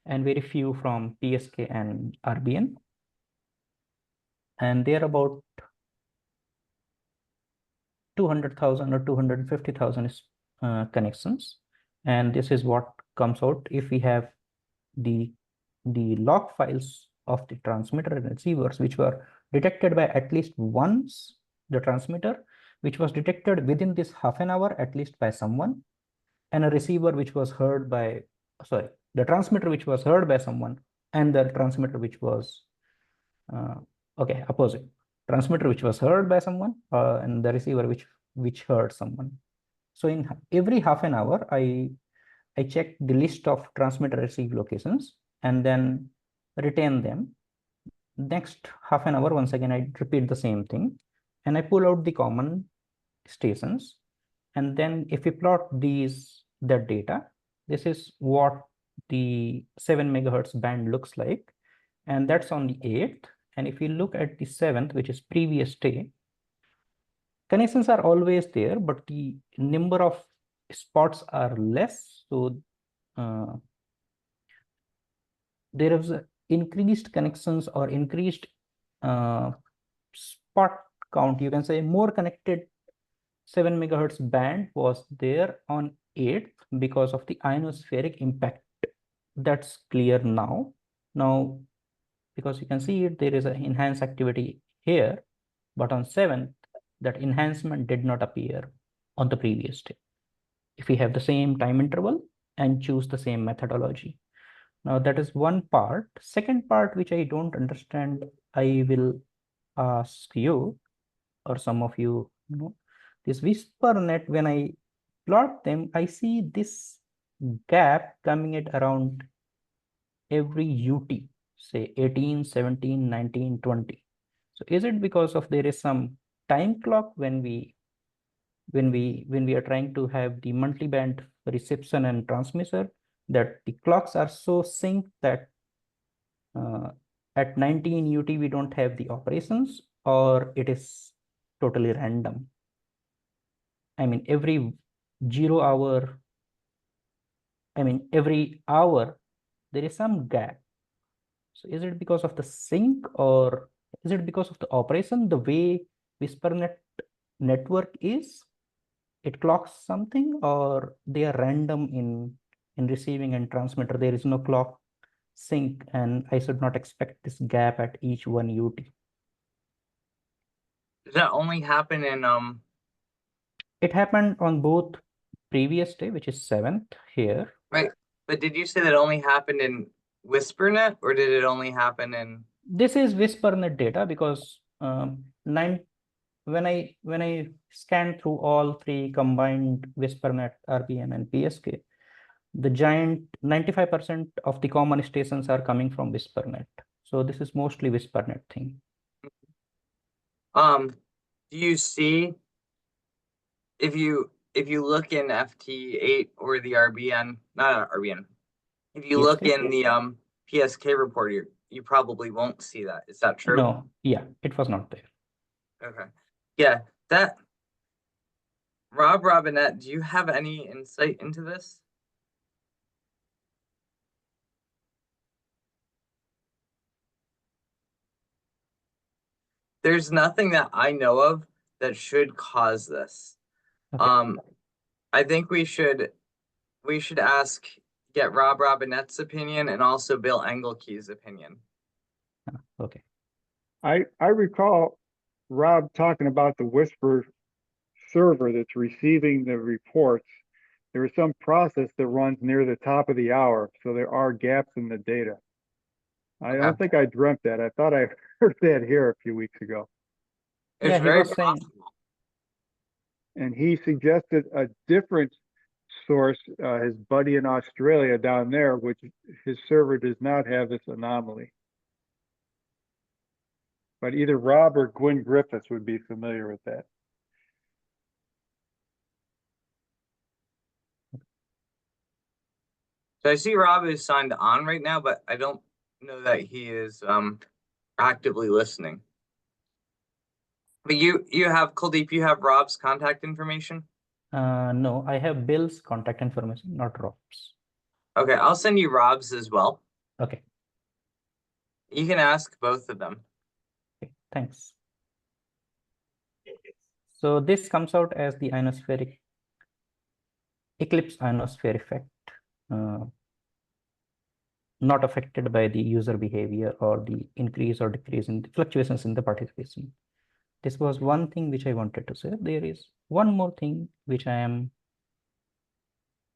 Speaker 9: and very few from PSK and RBN. And they're about 200,000 or 250,000 connections. And this is what comes out if we have the log files of the transmitter and receivers, which were detected by at least once, the transmitter, which was detected within this half an hour, at least by someone, and a receiver which was heard by, sorry, the transmitter which was heard by someone, and the transmitter which was, okay, opposite. Transmitter which was heard by someone, and the receiver which heard someone. So in every half an hour, I check the list of transmitter receive locations and then retain them. Next half an hour, once again, I repeat the same thing and I pull out the common stations. And then if we plot that data, this is what the 7 megahertz band looks like. And that's on the 8th. And if you look at the 7th, which is previous day, connections are always there, but the number of spots are less. So there is increased connections or increased spot count. You can say more connected 7 megahertz band was there on 8th because of the ionospheric impact. That's clear now. Now, because you can see it, there is an enhanced activity here, but on 7th, that enhancement did not appear on the previous day. If we have the same time interval and choose the same methodology. Now that is one part. Second part, which I don't understand, I will ask you or some of you know, this WhisperNet, when I plot them, I see this gap coming at around every UT, say 18, 17, 19, 20. So is it because of there is some time clock when we are trying to have the multi-band reception and transmitter, that the clocks are so synced that at 19 UT we don't have the operations, or it is totally random? I mean, every every hour there is some gap. So is it because of the sync, or is it because of the operation, the way WhisperNet network is? It clocks something, or they are random in receiving and transmitter? There is no clock sync, and I should not expect this gap at each one UT.
Speaker 4: Does that only happen in
Speaker 9: It happened on both previous day, which is 7th here.
Speaker 4: right? But did you say that only happened in WhisperNet, or did it only happen in?
Speaker 9: This is WhisperNet data because when I scan through all three combined WhisperNet, RBN, and PSK, the giant 95% of the common stations are coming from WhisperNet. So this is mostly WhisperNet thing.
Speaker 4: Do you see if you look in FT8 or the RBN, not RBN, if you look
Speaker 9: PSK?
Speaker 4: in the PSK report, you probably won't see that. Is that true?
Speaker 9: No, yeah, it was not there.
Speaker 4: Okay. Yeah, that Rob Robinette, do you have any insight into this? There's nothing that I know of that should cause this.
Speaker 9: Okay.
Speaker 4: I think we should get Rob Robinette's opinion and also Bill Engelke's opinion.
Speaker 9: Okay.
Speaker 3: I recall Rob talking about the Whisper server that's receiving the reports. There is some process that runs near the top of the hour, so there are gaps in the data. I don't think I dreamt that. I thought I heard that here a few weeks ago.
Speaker 4: It's
Speaker 9: Yeah, he
Speaker 4: very
Speaker 9: was saying,
Speaker 4: possible.
Speaker 3: And he suggested a different source, his buddy in Australia down there, which his server does not have this anomaly. But either Rob or Gwen Griffiths would be familiar with that.
Speaker 4: So I see Rob is signed on right now, but I don't know that he is actively listening. But you have Kuldeep, you have Rob's contact information?
Speaker 9: no, I have Bill's contact information, not Rob's.
Speaker 4: Okay, I'll send you Rob's as well.
Speaker 9: Okay,
Speaker 4: You can ask both of them.
Speaker 9: okay, thanks. So this comes out as the ionospheric eclipse ionosphere effect, not affected by the user behavior or the increase or decrease in the fluctuations in the participation. This was one thing which I wanted to say. There is one more thing which I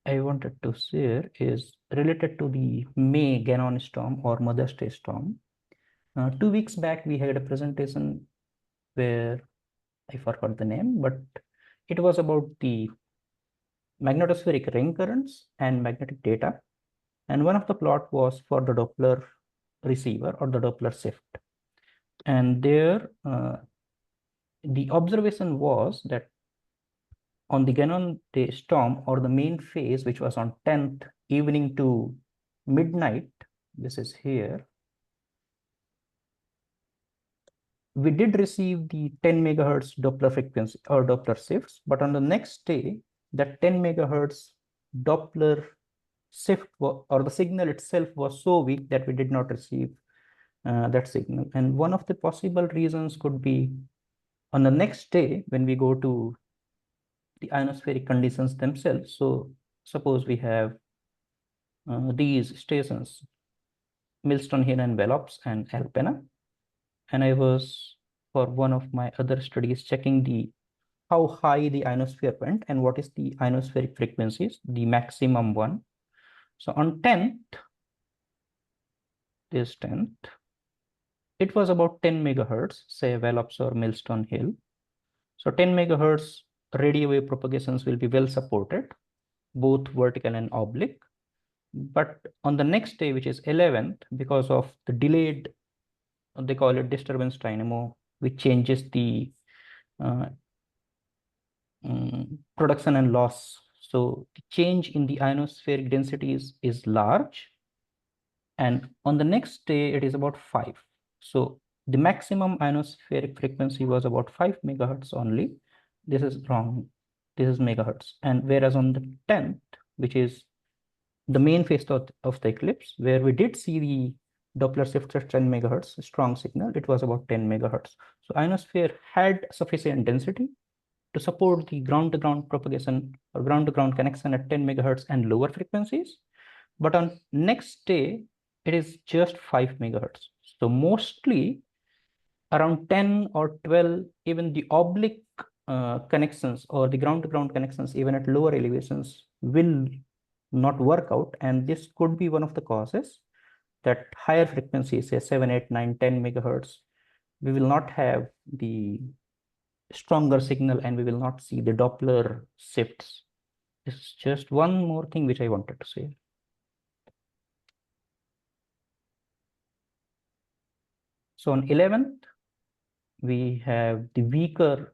Speaker 9: wanted to share is related to the May Gannon storm or Mother's Day storm. 2 weeks back, we had a presentation where I forgot the name, but it was about the magnetospheric ring currents and magnetic data. And one of the plot was for the Doppler receiver or the Doppler shift. And there, the observation was that on the Gannon day storm or the main phase, which was on 10th evening to midnight, this is here, we did receive the 10 megahertz Doppler frequency or Doppler shifts, but on the next day, that 10 megahertz Doppler shift or the signal itself was so weak that we did not receive that signal. And one of the possible reasons could be on the next day when we go to the ionospheric conditions themselves. So suppose we have these stations, Millstone Hill and Wallops and Alpena. And I was, for one of my other studies, checking how high the ionosphere went and what is the ionospheric frequencies, the maximum one. So on 10th, this 10th, it was about 10 megahertz, say Wallops or Millstone Hill. So 10 megahertz radio wave propagations will be well supported, both vertical and oblique. But on the next day, which is 11th, because of the delayed, they call it disturbance dynamo, which changes the production and loss. So the change in the ionospheric densities is large. And on the next day, it is about 5. So the maximum ionospheric frequency was about 5 megahertz only. This is wrong. This is megahertz. And whereas on the 10th, which is the main phase of the eclipse, where we did see the Doppler shift at 10 megahertz, strong signal, it was about 10 megahertz. So ionosphere had sufficient density to support the ground-to-ground propagation or ground-to-ground connection at 10 megahertz and lower frequencies. But on next day, it is just 5 megahertz. So mostly around 10 or 12, even the oblique connections or the ground-to-ground connections, even at lower elevations, will not work out. And this could be one of the causes that higher frequencies, say 7, 8, 9, 10 megahertz, we will not have the stronger signal and we will not see the Doppler shifts. This is just one more thing which I wanted to say. So on 11th, we have the weaker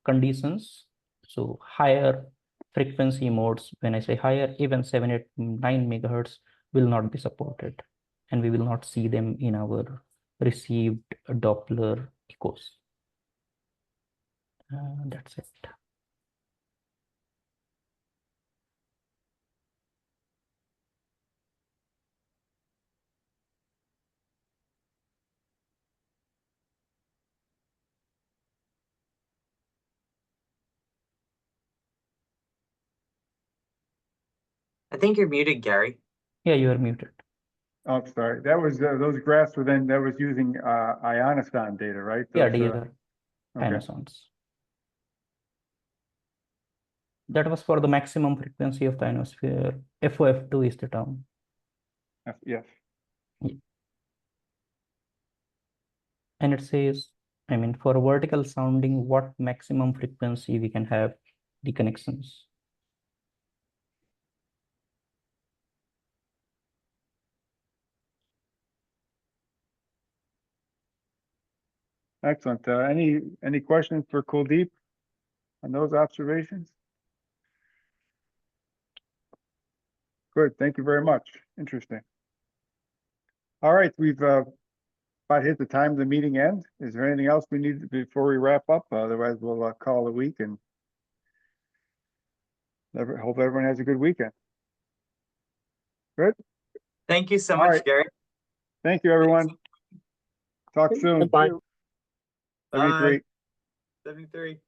Speaker 9: conditions. So higher frequency modes, when I say higher, even 7, 8, 9 megahertz will not be supported. and we will not see them in our received Doppler echoes. That's it.
Speaker 4: I think you're muted, Gary.
Speaker 9: Yeah, you are muted.
Speaker 3: Oh, sorry. That was, those graphs were then, that was using, ionosine data, right?
Speaker 9: Yeah,
Speaker 3: Those,
Speaker 9: dear
Speaker 3: okay.
Speaker 9: ionosons. That was for the maximum frequency of the ionosphere. FOF2 is the term.
Speaker 3: Yes.
Speaker 9: And it says, I mean, for vertical sounding, what maximum frequency we can have the connections.
Speaker 3: Excellent. Any questions for Kuldeep on those observations? Good. Thank you very much. Interesting. All right, we've about hit the time of the meeting end. Is there anything else we need before we wrap up? Otherwise, we'll call it a week and hope everyone has a good weekend. Good.
Speaker 4: Thank you so
Speaker 3: All
Speaker 4: much,
Speaker 3: right.
Speaker 4: Gary.
Speaker 3: Thank you, everyone. Talk soon.
Speaker 7: Bye.
Speaker 3: Bye.
Speaker 4: 73.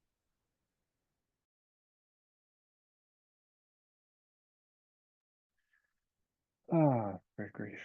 Speaker 3: Ah, good grief.